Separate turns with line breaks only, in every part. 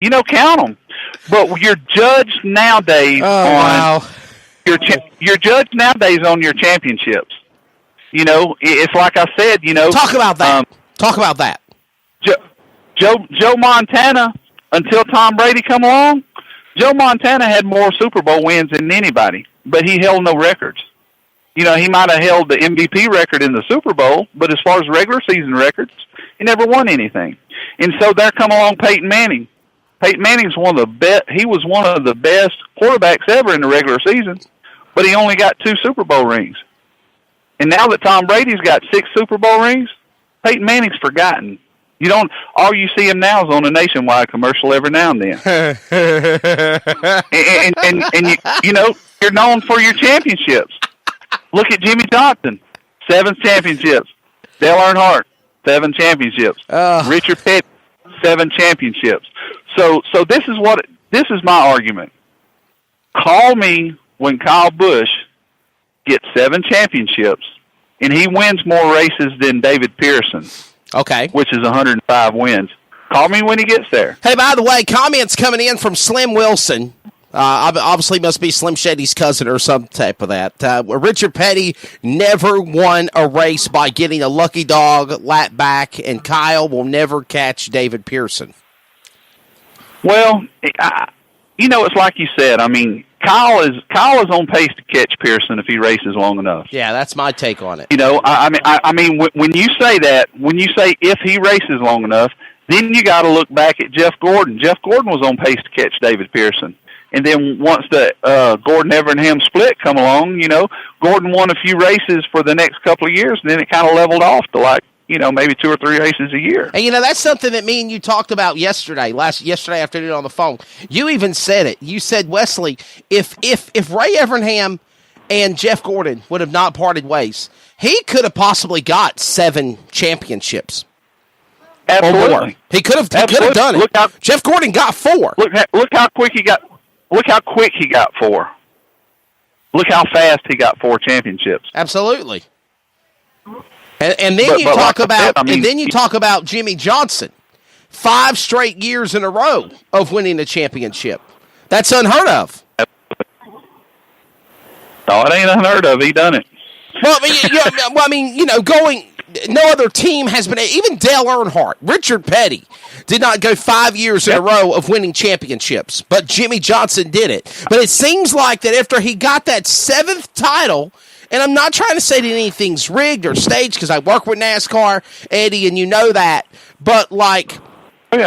count them. But you're judged nowadays you're judged nowadays on your championships. It's like I said.
Talk about that.
Joe Montana, until Tom Brady come along, Joe Montana had more Super Bowl wins than anybody, but he held no records. He might have held the MVP record in the Super Bowl, but as far as regular season records, he never won anything. And so there come along Peyton Manning. Peyton Manning's one of the best. He was one of the best quarterbacks ever in the regular season, but he only got 2 Super Bowl rings. And now that Tom Brady's got 6 Super Bowl rings, Peyton Manning's forgotten. All you see him now is on a Nationwide commercial every now and then. and you're known for your championships. Look at Jimmy Johnson, 7 championships. Dale Earnhardt, 7 championships. Richard Petty, 7 championships. So this is my argument. Call me when Kyle Busch gets 7 championships and he wins more races than David Pearson.
Okay.
Which is 105 wins. Call me when he gets there.
Hey, by the way, comments coming in from Slim Wilson. Obviously must be Slim Shady's cousin or some type of that. Richard Petty never won a race by getting a lucky dog lap back, and Kyle will never catch David Pearson.
Well, it's like you said. I mean, Kyle is on pace to catch Pearson if he races long enough.
Yeah, that's my take on it.
I mean, when you say that, when you say if he races long enough, then you got to look back at Jeff Gordon. Jeff Gordon was on pace to catch David Pearson. And then once the Gordon-Evernham split come along, Gordon won a few races for the next couple of years, and then it kind of leveled off to maybe 2 or 3 races a year.
And that's something that me and you talked about yesterday afternoon on the phone. You even said it. You said, Wesley, if Ray Evernham and Jeff Gordon would have not parted ways, he could have possibly got 7 championships.
Absolutely.
Or more. He could have done it. Jeff Gordon got 4.
Look how quick he got. Look how quick he got 4. Look how fast he got 4 championships.
Absolutely. And then you talk about Jimmy Johnson, 5 straight years in a row of winning a championship. That's unheard of.
No, it ain't unheard of. He done it.
Well, no other team has been. Even Dale Earnhardt, Richard Petty, did not go 5 years in a row of winning championships, but Jimmy Johnson did it. But it seems like that after he got that 7th title. And I'm not trying to say that anything's rigged or staged because I work with NASCAR, Eddie, and you know that. But,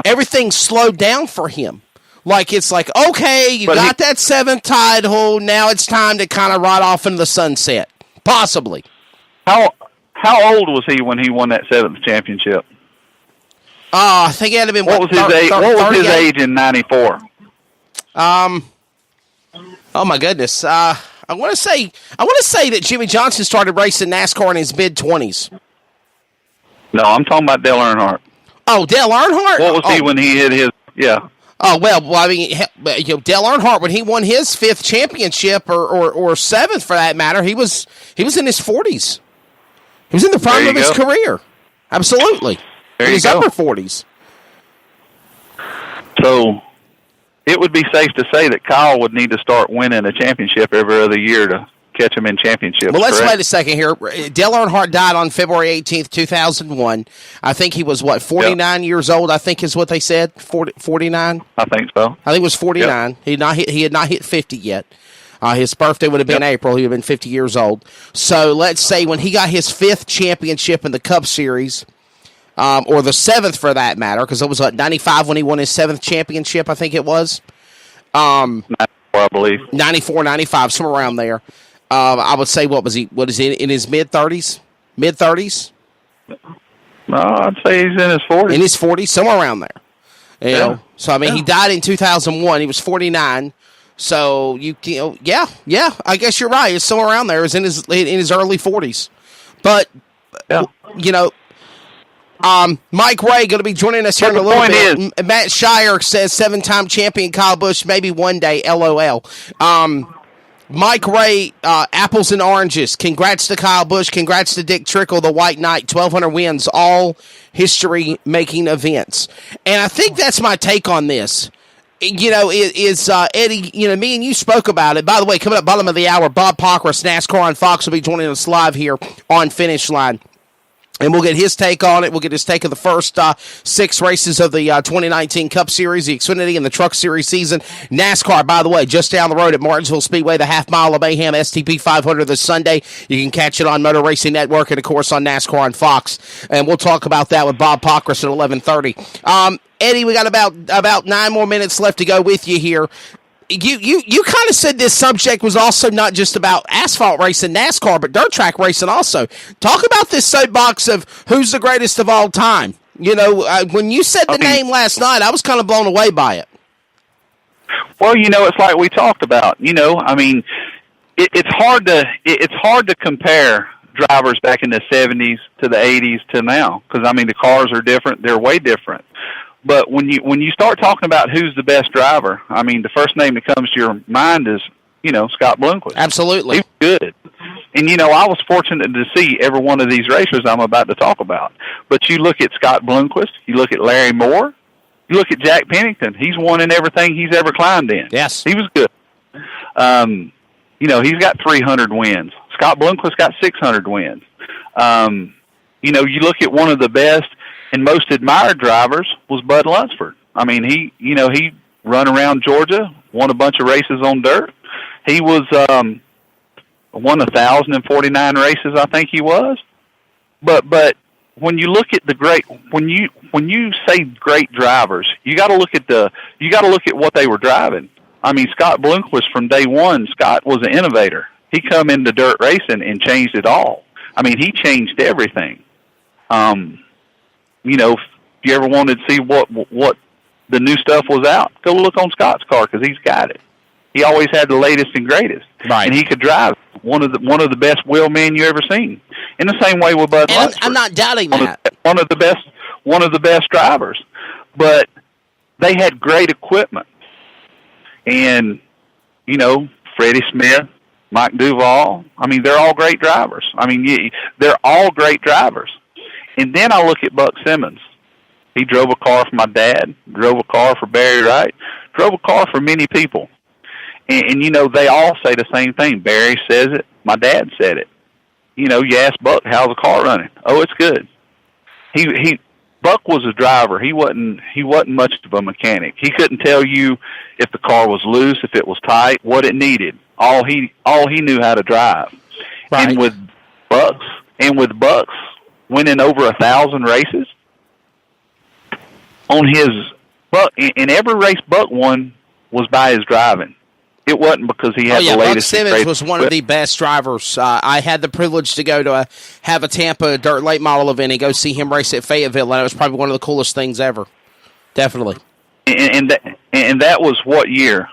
everything slowed down for him. It's like, okay, you got that 7th title. Now it's time to kind of ride off into the sunset. Possibly.
How old was he when he won that 7th championship?
I think he had to been,
what was his age? What was his age in '94?
Oh, my goodness. I want to say that Jimmy Johnson started racing NASCAR in his mid-20s.
No, I'm talking about Dale Earnhardt.
Oh, Dale Earnhardt?
What was he when he hit his? Yeah.
Oh well, I mean, Dale Earnhardt when he won his 5th championship or 7th for that matter, he was in his 40s. He was in the prime of his career. Absolutely. In his upper 40s.
So it would be safe to say that Kyle would need to start winning a championship every other year to catch him in championships.
Well, let's wait a second here. Dale Earnhardt died on February 18th, 2001. I think he was, 49 years old, I think is what they said? 49?
I think so.
I think it was 49. Yep. He had not hit 50 yet. His birthday would have been April. He would have been 50 years old. So let's say when he got his 5th championship in the Cup Series, or the 7th for that matter, because it was 95 when he won his 7th championship, I think it was.
94, I believe.
94, 95, somewhere around there. I would say, what is he, in his mid-30s? Mid-30s?
No, I'd say he's in his 40s.
In his 40s, somewhere around there. You know? So, I mean, he died in 2001. He was 49. So, I guess you're right. It's somewhere around there. It's in his early 40s. But, Mike Ray going to be joining us here in a little bit. Matt Shire says 7-time champion Kyle Busch, maybe one day, LOL. Mike Ray, apples and oranges. Congrats to Kyle Busch. Congrats to Dick Trickle, the White Knight. 1,200 wins, all history-making events. And I think that's my take on this. is Eddie, me and you spoke about it. By the way, coming up bottom of the hour, Bob Pockr, NASCAR on Fox, will be joining us live here on Finish Line. And we'll get his take on it. We'll get his take of the first 6 races of the 2019 Cup Series, the Xfinity and the Truck Series season. NASCAR, by the way, just down the road at Martinsville Speedway, the Half Mile of Mayhem STP 500 this Sunday. You can catch it on Motor Racing Network and, of course, on NASCAR on Fox. And we'll talk about that with Bob Pockr at 11:30. Eddie, we got about 9 more minutes left to go with you here. You kind of said this subject was also not just about asphalt racing, NASCAR, but dirt track racing also. Talk about this soapbox of who's the greatest of all time. When you said the name last night, I was kind of blown away by it.
Well, it's like we talked about. It's hard to compare drivers back in the 70s to the 80s to now, because the cars are different. They're way different. But when you start talking about who's the best driver, the first name that comes to your mind is, Scott Bloomquist.
Absolutely.
He was good. And, I was fortunate to see every one of these racers I'm about to talk about. But you look at Scott Bloomquist, you look at Larry Moore, you look at Jack Pennington. He's won in everything he's ever climbed in.
Yes.
He was good. He's got 300 wins. Scott Bloomquist got 600 wins. You look at one of the best and most admired drivers was Bud Lunsford. He run around Georgia, won a bunch of races on dirt. He was won 1,049 races, I think he was. But when you look at when you say great drivers, you got to look at what they were driving. Scott Bloomquist from day one, Scott was an innovator. He come into dirt racing and changed it all. He changed everything. If you ever wanted to see what the new stuff was out, go look on Scott's car, because he's got it. He always had the latest and greatest,
right?
And he could drive one of the best wheelmen you ever seen. In the same way with Bud Lunsford.
I'm not doubting that.
One of the best drivers, but they had great equipment, and Freddie Smith, Mike Duvall. They're all great drivers. They're all great drivers. And then I look at Buck Simmons. He drove a car for my dad, drove a car for Barry Wright, drove a car for many people. And they all say the same thing. Barry says it. My dad said it. You ask Buck, how's the car running? Oh, it's good. Buck was a driver. He wasn't much of a mechanic. He couldn't tell you if the car was loose, if it was tight, what it needed. All he knew how to drive.
Right.
And with Bucks winning over 1,000 races on his Buck, and every race Buck won was by his driving. It wasn't because he had the latest.
Buck Simmons was one of the best drivers. I had the privilege to go to have a Tampa dirt late model event and go see him race at Fayetteville, and it was probably one of the coolest things ever. Definitely.
And that was what year?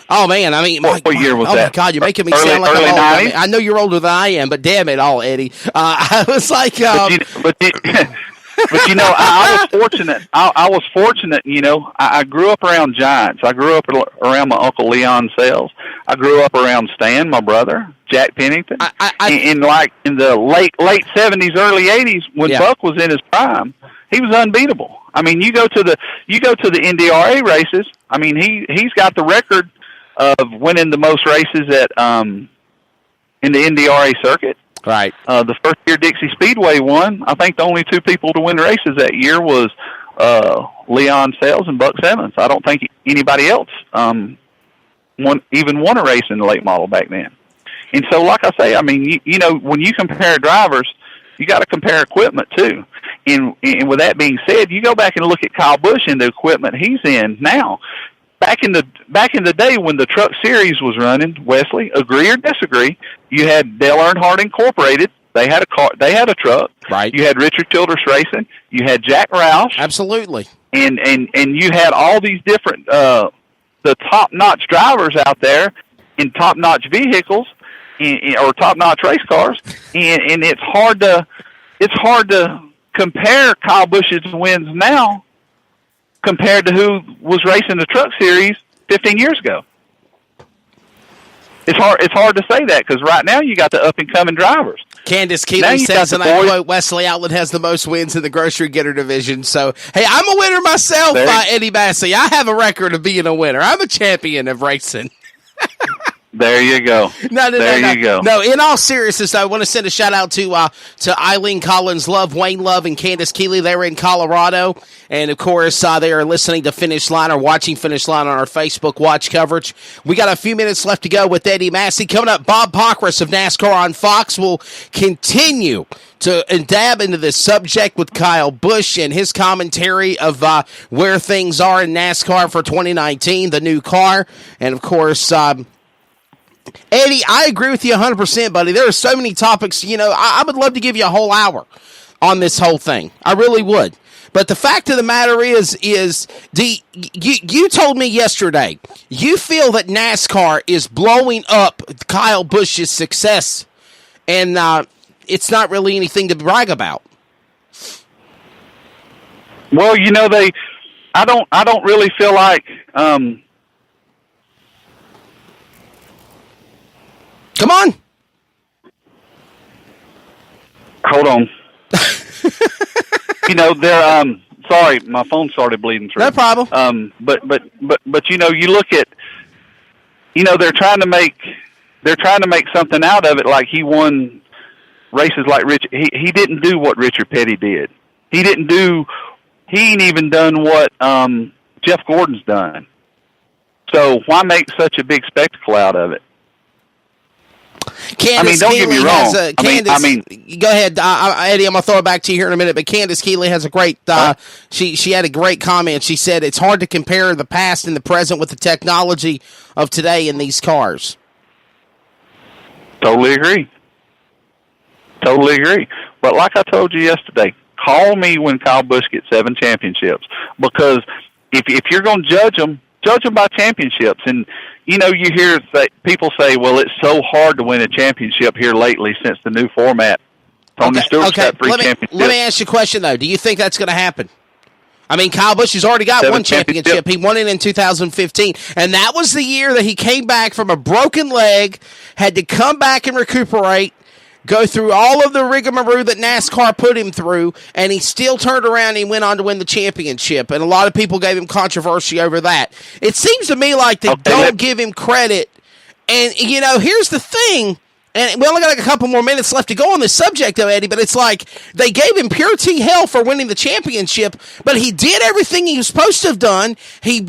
Oh man,
what year was that?
Oh my God, you're making me sound like I'm old. I know you're older than I am, but damn it all, Eddie. I was like,
But I was fortunate. I was fortunate. I grew up around giants. I grew up around my Uncle Leon Sales. I grew up around Stan, my brother, Jack Pennington, in the late 70s, early 80s when Buck was in his prime. He was unbeatable. You go to the NDRA races. He's got the record of winning the most races at in the NDRA circuit.
Right.
The first year Dixie Speedway won, I think the only 2 people to win races that year was Leon Sales and Buck Simmons. I don't think anybody else won a race in the late model back then. And so, like I say, when you compare drivers, you got to compare equipment too. And with that being said, you go back and look at Kyle Busch and the equipment he's in now. Back in the day when the Truck Series was running, Wesley, agree or disagree, you had Dale Earnhardt Incorporated. They had a car. They had a truck.
Right.
You had Richard Childress Racing. You had Jack Roush.
Absolutely.
And you had all these different the top-notch drivers out there in top-notch vehicles or top-notch race cars. And it's hard to compare Kyle Busch's wins now compared to who was racing the Truck Series 15 years ago. It's hard to say that because right now you got the up and coming drivers.
Candace
Now
Keeley
you
says,
got
and
the
I
boys.
quote, Wesley Outlet has the most wins in the grocery getter division. So, hey, I'm a winner myself,
There-
Eddie Massey. I have a record of being a winner. I'm a champion of racing.
There you go.
No.
You go.
No, in all seriousness, I want to send a shout out to Eileen Collins Love, Wayne Love, and Candace Keeley. They were in Colorado. And, of course, they are listening to Finish Line or watching Finish Line on our Facebook watch coverage. We got a few minutes left to go with Eddie Massey. Coming up, Bob Pockr of NASCAR on Fox will continue to dab into this subject with Kyle Busch and his commentary of where things are in NASCAR for 2019, the new car. And, of course, Eddie, I agree with you 100%, buddy. There are so many topics. I would love to give you a whole hour on this whole thing. I really would. But the fact of the matter is you told me yesterday, you feel that NASCAR is blowing up Kyle Busch's success, and it's not really anything to brag about.
Well, I don't really feel like.
Come on.
Hold on. They're sorry, my phone started bleeding through.
No problem.
But you look at, they're trying to make something out of it, like he won races like Rich. He didn't do what Richard Petty did. He ain't even done what Jeff Gordon's done. So why make such a big spectacle out of it?
Candace
don't
Keeley
get me wrong.
Go ahead, Eddie. I'm gonna throw it back to you here in a minute. But Candace Keeley has a great. She had a great comment. She said it's hard to compare the past and the present with the technology of today in these cars.
Totally agree. But like I told you yesterday, call me when Kyle Busch gets 7 championships, because if you're going to judge them by championships. And you hear people say, well, it's so hard to win a championship here lately since the new format. Tony Stewart's got 3 championships.
Let me ask you a question, though. Do you think that's going to happen? I mean, Kyle Busch has already got 1 championship. He won it in 2015, and that was the year that he came back from a broken leg, had to come back and recuperate, go through all of the rigmarole that NASCAR put him through, and he still turned around and he went on to win the championship. And a lot of people gave him controversy over that. It seems to me like they don't give him credit. And, here's the thing, and we only got like a couple more minutes left to go on this subject, though, Eddie, but it's like they gave him pure T hell for winning the championship, but he did everything he was supposed to have done. He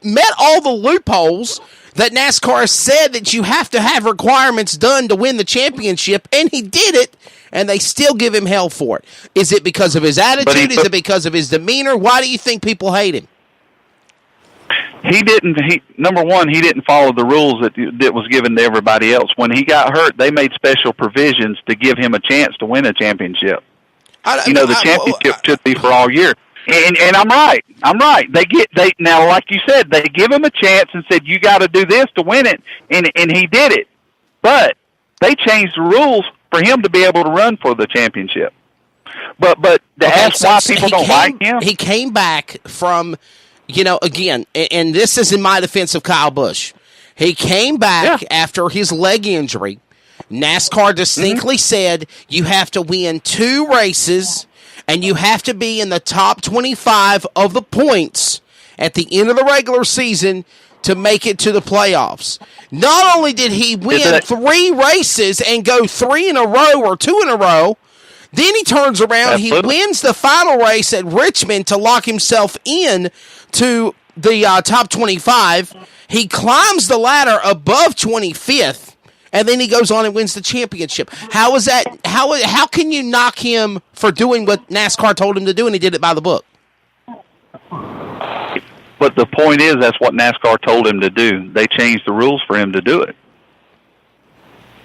met all the loopholes that NASCAR said that you have to have requirements done to win the championship, and he did it, and they still give him hell for it. Is it because of his attitude? Is it because of his demeanor? Why do you think people hate him?
Number one, he didn't follow the rules that was given to everybody else. When he got hurt, they made special provisions to give him a chance to win a championship. The championship should be for all year. And I'm right. Now, like you said, they give him a chance and said, you got to do this to win it. And he did it. But they changed the rules for him to be able to run for the championship. But ask why people don't like him.
He came back from, again, and this is in my defense of Kyle Busch. He came back after his leg injury. NASCAR distinctly said you have to win 2 races and you have to be in the top 25 of the points at the end of the regular season to make it to the playoffs. Not only did he win 3 races and go 3 in a row or 2 in a row, then he turns around, he wins the final race at Richmond to lock himself in to the top 25. He climbs the ladder above 25th. And then he goes on and wins the championship. How is that? How can you knock him for doing what NASCAR told him to do, and he did it by the book?
But the point is, that's what NASCAR told him to do. They changed the rules for him to do it.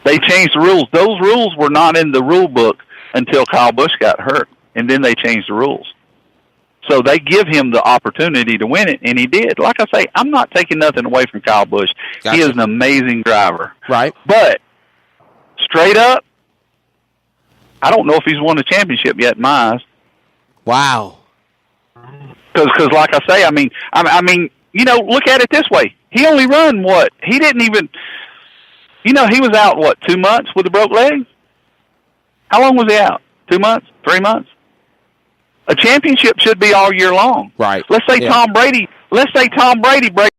They changed the rules. Those rules were not in the rule book until Kyle Busch got hurt, and then they changed the rules. So they give him the opportunity to win it, and he did. Like I say, I'm not taking nothing away from Kyle Busch. Gotcha. He is an amazing driver.
Right.
But, straight up, I don't know if he's won a championship yet in my eyes.
Wow.
Because like I say, I mean, look at it this way. He only run what? He didn't even, he was out, 2 months with a broke leg? How long was he out? 2 months? 3 months? A championship should be all year long.
Right.
Let's say Tom Brady breaks